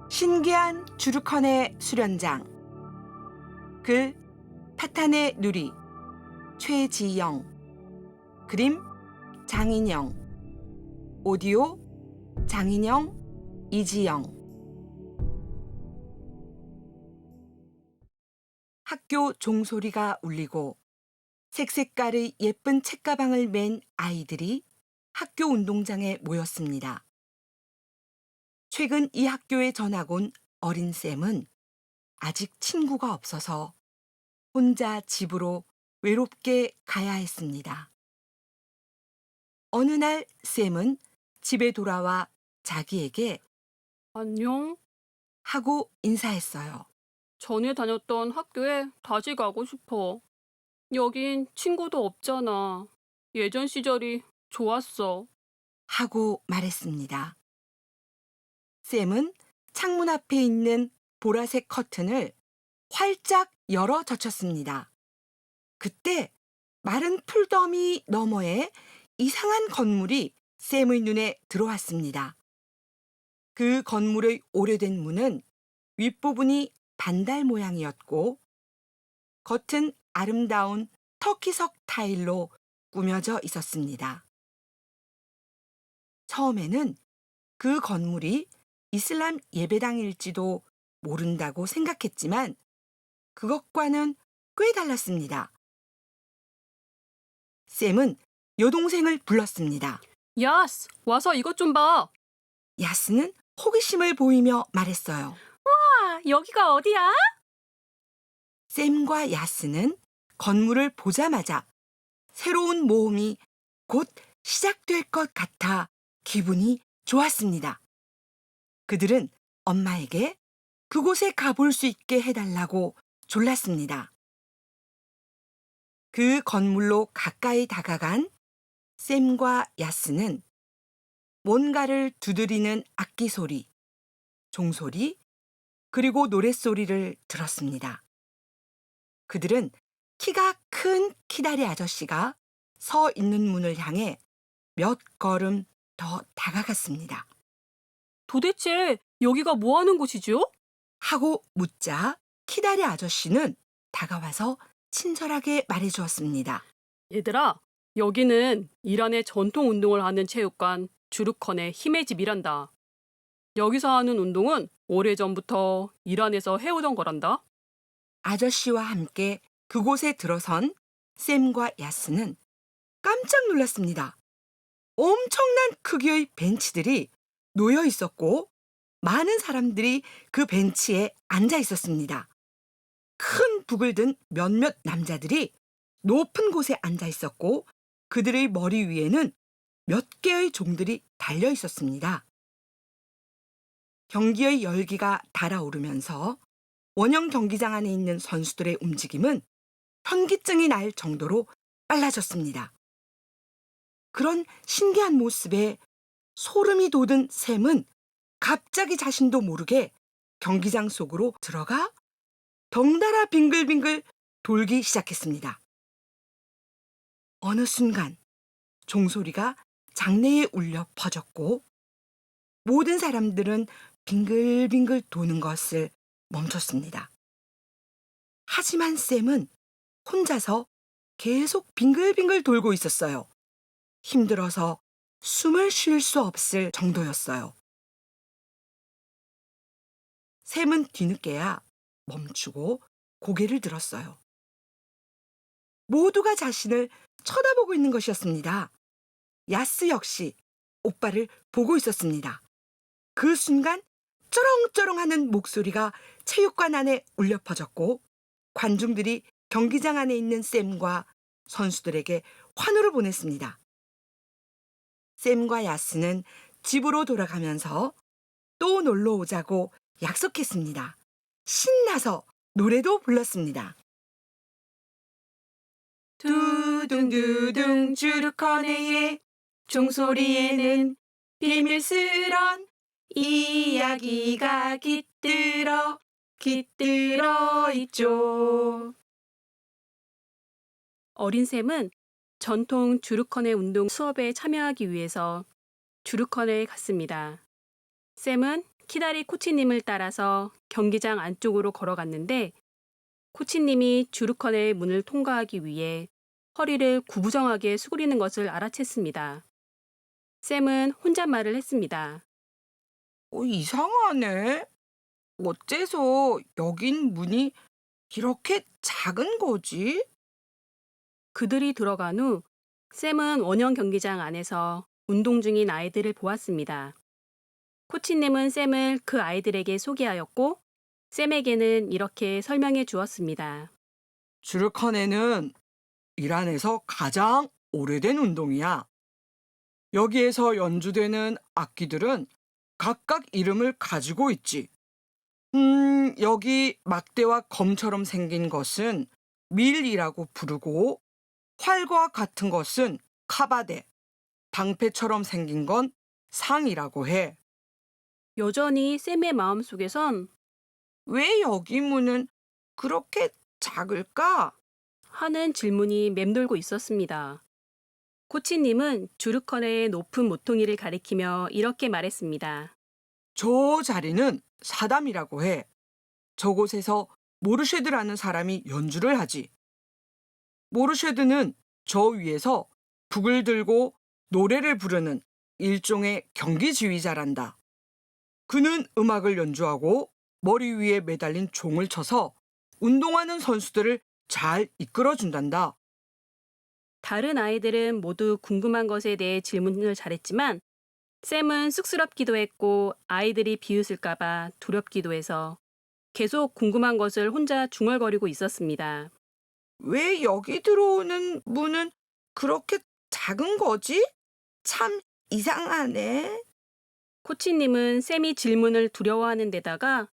신기한 주루컨의 수련장. 글 파탄의 누리. 최지영. 그림 장인영. 오디오 장인영, 이지영. 학교 종소리가 울리고 색색깔의 예쁜 책가방을 맨 아이들이 학교 운동장에 모였습니다. 최근 이 학교에 전학 온 어린 쌤은 아직 친구가 없어서 혼자 집으로 외롭게 가야 했습니다. 어느 날 쌤은 집에 돌아와 자기에게 안녕. 하고 인사했어요. 전에 다녔던 학교에 다시 가고 싶어. 여긴 친구도 없잖아. 예전 시절이 좋았어. 하고 말했습니다. 쌤은 창문 앞에 있는 보라색 커튼을 활짝 열어 젖혔습니다. 그때 마른 풀더미 너머에 이상한 건물이 쌤의 눈에 들어왔습니다. 그 건물의 오래된 문은 윗부분이 반달 모양이었고 겉은 아름다운 터키석 타일로 꾸며져 있었습니다. 처음에는 그 건물이 이슬람 예배당일지도 모른다고 생각했지만 그것과는 꽤 달랐습니다. 쌤은 여동생을 불렀습니다. 야스, 와서 이것 좀 봐. 야스는 호기심을 보이며 말했어요. 여기가 어디야? 쌤과 야스는 건물을 보자마자 새로운 모험이 곧 시작될 것 같아 기분이 좋았습니다. 그들은 엄마에게 그곳에 가볼 수 있게 해달라고 졸랐습니다. 그 건물로 가까이 다가간 샘과 야스는 뭔가를 두드리는 악기 소리, 종소리, 그리고 노랫소리를 들었습니다. 그들은 키가 큰 키다리 아저씨가 서 있는 문을 향해 몇 걸음 더 다가갔습니다. 도대체 여기가 뭐 하는 곳이죠? 하고 묻자 키다리 아저씨는 다가와서 친절하게 말해주었습니다. 얘들아, 여기는 이란의 전통 운동을 하는 체육관 주르컨의 힘의 집이란다. 여기서 하는 운동은 오래전부터 이란에서 해오던 거란다. 아저씨와 함께 그곳에 들어선 샘과 야스는 깜짝 놀랐습니다. 엄청난 크기의 벤치들이 놓여 있었고 많은 사람들이 그 벤치에 앉아 있었습니다. 큰 북을 든 몇몇 남자들이 높은 곳에 앉아 있었고 그들의 머리 위에는 몇 개의 종들이 달려 있었습니다. 경기의 열기가 달아오르면서 원형 경기장 안에 있는 선수들의 움직임은 현기증이 날 정도로 빨라졌습니다. 그런 신기한 모습에 소름이 돋은 샘은 갑자기 자신도 모르게 경기장 속으로 들어가 덩달아 빙글빙글 돌기 시작했습니다. 어느 순간 종소리가 장내에 울려 퍼졌고 모든 사람들은 빙글빙글 도는 것을 멈췄습니다. 하지만 샘은 혼자서 계속 빙글빙글 돌고 있었어요. 힘들어서 숨을 쉴 수 없을 정도였어요. 샘은 뒤늦게야 멈추고 고개를 들었어요. 모두가 자신을 쳐다보고 있는 것이었습니다. 야스 역시 오빠를 보고 있었습니다. 그 순간 쩌렁쩌렁하는 목소리가 체육관 안에 울려 퍼졌고 관중들이 경기장 안에 있는 샘과 선수들에게 환호를 보냈습니다. 샘과 야스는 집으로 돌아가면서 또 놀러 오자고 약속했습니다. 신나서 노래도 불렀습니다. 두둥두둥 주르커네의 종소리에는 비밀스런 이야기가 깃들어 있죠. 어린 샘은 전통 주르컨의 운동 수업에 참여하기 위해서 주르컨에 갔습니다. 샘은 키다리 코치님을 따라서 경기장 안쪽으로 걸어갔는데 코치님이 주루컨의 문을 통과하기 위해 허리를 구부정하게 수그리는 것을 알아챘습니다. 샘은 혼잣말을 했습니다. 이상하네. 어째서 여긴 문이 이렇게 작은 거지? 그들이 들어간 후 샘은 원형 경기장 안에서 운동 중인 아이들을 보았습니다. 코치님은 샘을 그 아이들에게 소개하였고 샘에게는 이렇게 설명해 주었습니다. 주르커네는 이란에서 가장 오래된 운동이야. 여기에서 연주되는 악기들은 각각 이름을 가지고 있지. 여기 막대와 검처럼 생긴 것은 밀이라고 부르고, 활과 같은 것은 카바데, 방패처럼 생긴 건 상이라고 해. 여전히 샘의 마음속에선 왜 여기 문은 그렇게 작을까? 하는 질문이 맴돌고 있었습니다. 코치님은 주르커네의 높은 모퉁이를 가리키며 이렇게 말했습니다. 저 자리는 사담이라고 해. 저곳에서 모르쉐드라는 사람이 연주를 하지. 모르쉐드는 저 위에서 북을 들고 노래를 부르는 일종의 경기 지휘자란다. 그는 음악을 연주하고 머리 위에 매달린 종을 쳐서 운동하는 선수들을 잘 이끌어준단다. 다른 아이들은 모두 궁금한 것에 대해 질문을 잘했지만 샘은 쑥스럽기도 했고 아이들이 비웃을까봐 두렵기도 해서 계속 궁금한 것을 혼자 중얼거리고 있었습니다. 왜 여기 들어오는 문은 그렇게 작은 거지? 참 이상하네. 코치님은 샘이 질문을 두려워하는 데다가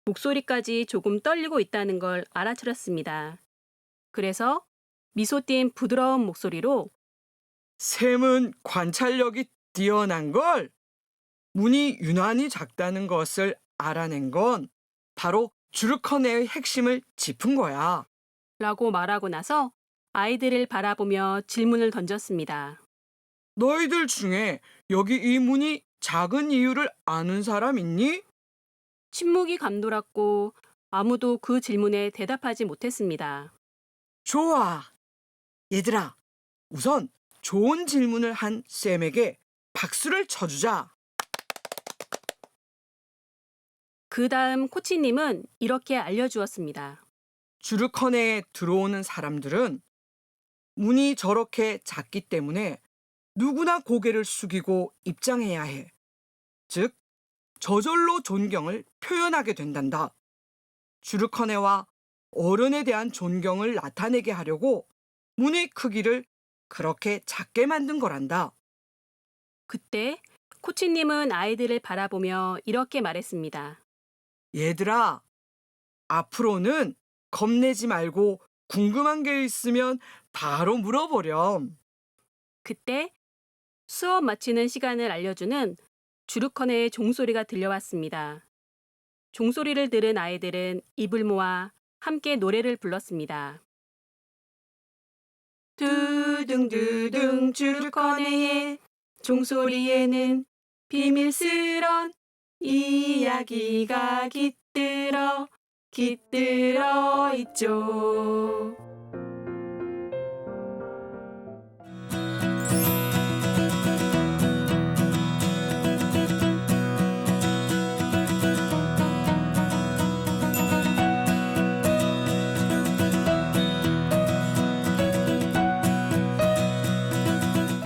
목소리까지 조금 떨리고 있다는 걸 알아차렸습니다. 그래서 미소 띈 부드러운 목소리로 샘은 관찰력이 뛰어난 걸. 문이 유난히 작다는 것을 알아낸 건 바로 주르커네의 핵심을 짚은 거야. 라고 말하고 나서 아이들을 바라보며 질문을 던졌습니다. 너희들 중에 여기 이 문이 작은 이유를 아는 사람 있니? 침묵이 감돌았고 아무도 그 질문에 대답하지 못했습니다. 좋아. 얘들아, 우선 좋은 질문을 한 샘에게 박수를 쳐주자. 그 다음 코치님은 이렇게 알려주었습니다. 주르커네에 들어오는 사람들은 문이 저렇게 작기 때문에 누구나 고개를 숙이고 입장해야 해. 즉, 저절로 존경을 표현하게 된단다. 주르커네와 어른에 대한 존경을 나타내게 하려고 문의 크기를 그렇게 작게 만든 거란다. 그때 코치님은 아이들을 바라보며 이렇게 말했습니다. 얘들아, 앞으로는 겁내지 말고 궁금한 게 있으면 바로 물어보렴. 그때 수업 마치는 시간을 알려주는 주루커네의 종소리가 들려왔습니다. 종소리를 들은 아이들은 입을 모아 함께 노래를 불렀습니다. 두둥두둥 주르커네의 종소리에는 비밀스런 이야기가 깃들어 있죠.